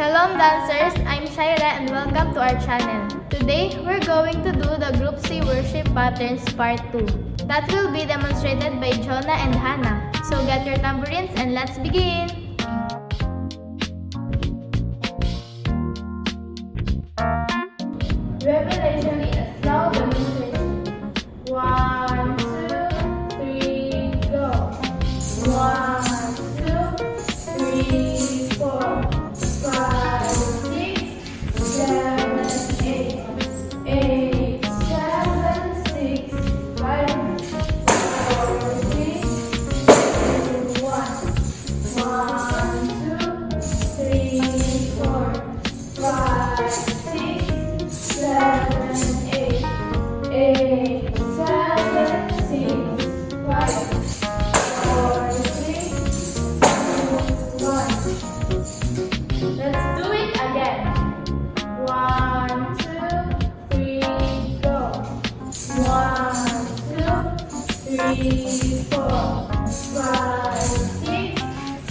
Shalom dancers, I'm Shyra and welcome to our channel. Today, we're going to do the Group C Worship Patterns Part 2. That will be demonstrated by Jonah and Hannah. So get your tambourines and let's begin! Revelation is a slow demonstration. 1, 2, 3, go! 1, 2, 3, 4, 5, 6, 7, 8, 8, 7, 6, 5, 4, 3, 2, 1, 1, 2, 3, 4, 5, 6, 7, 8, 8, 7, 6, 5, 4, 3, 2, 1. Let's do it again. 1, 2, 3, go. 1, 2, 3, 4, 5, 6,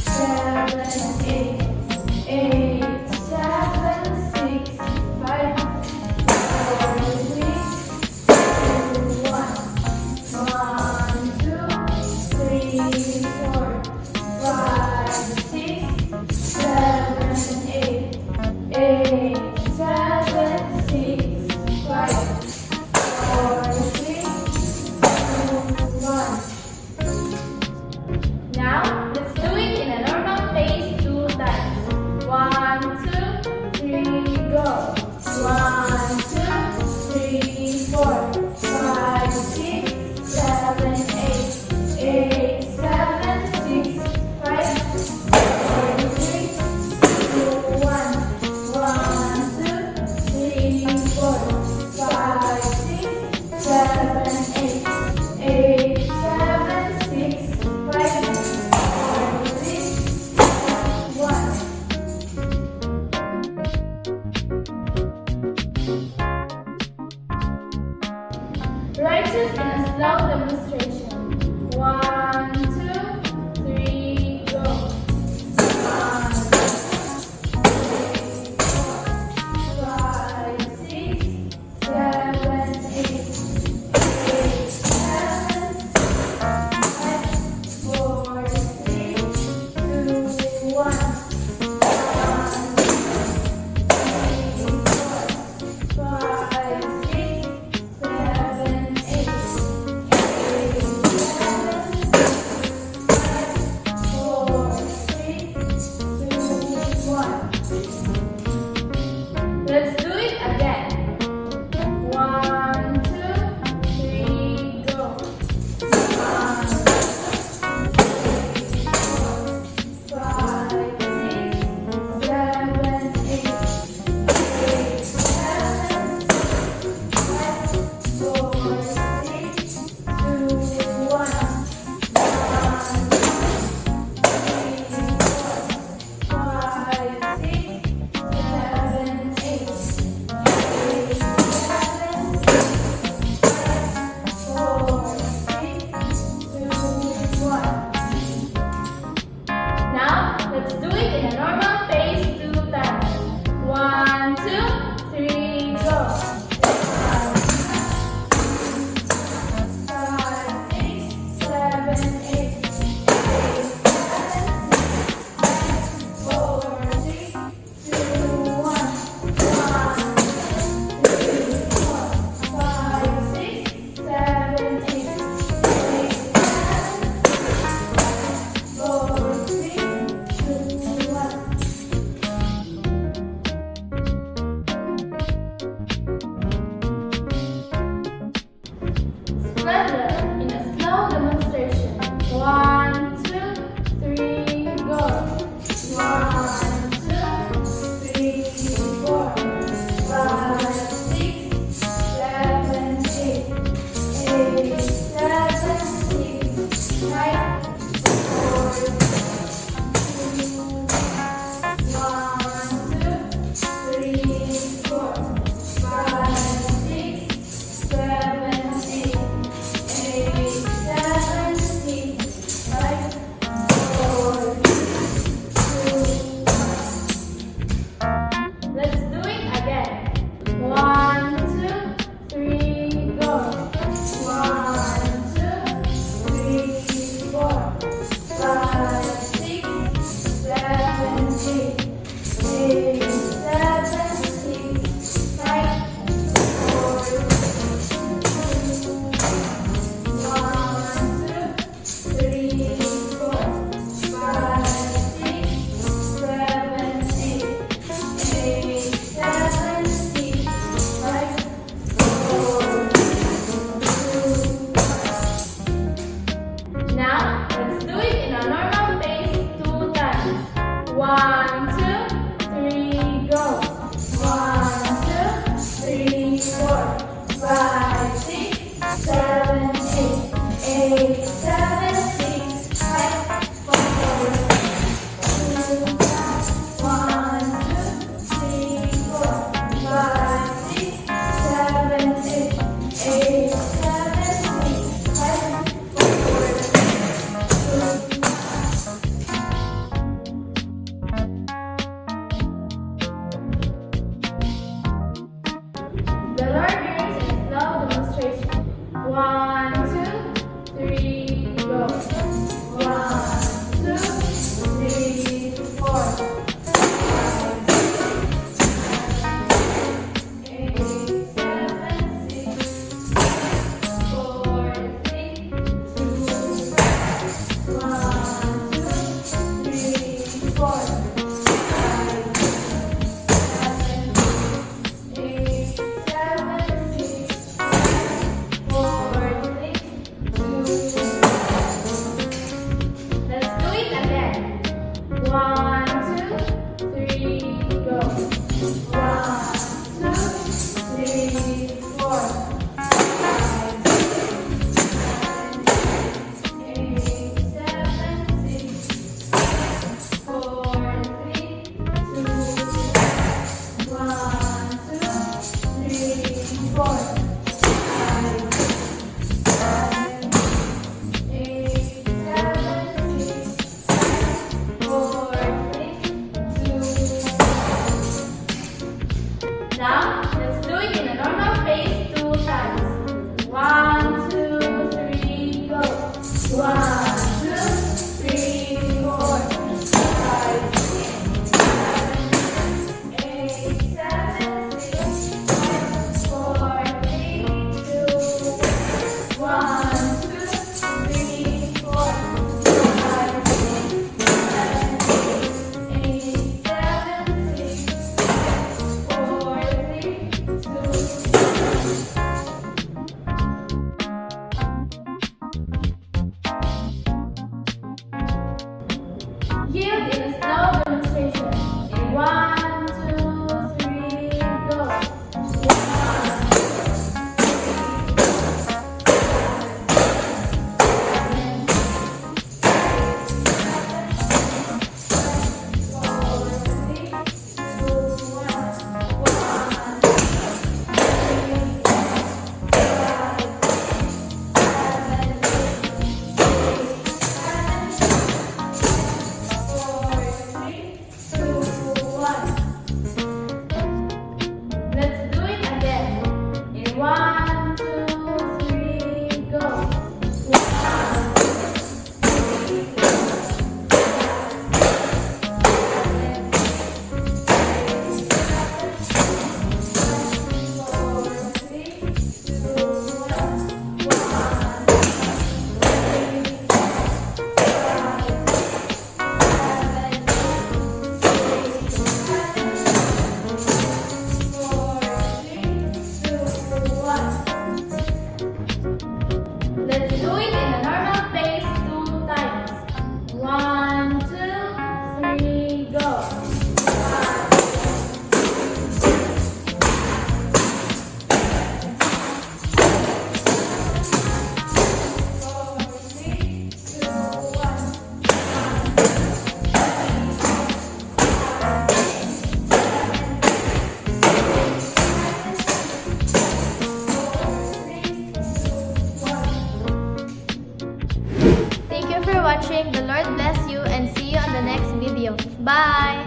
7, 8, 8, 7, 6, 5, 4, 3, 2, 1. 1, 2, 3, 4, 5, 6, 7, 8, 8, 7, 6, 5, 4, 3, 2, 1. watching. The Lord bless you and see you on the next video. Bye!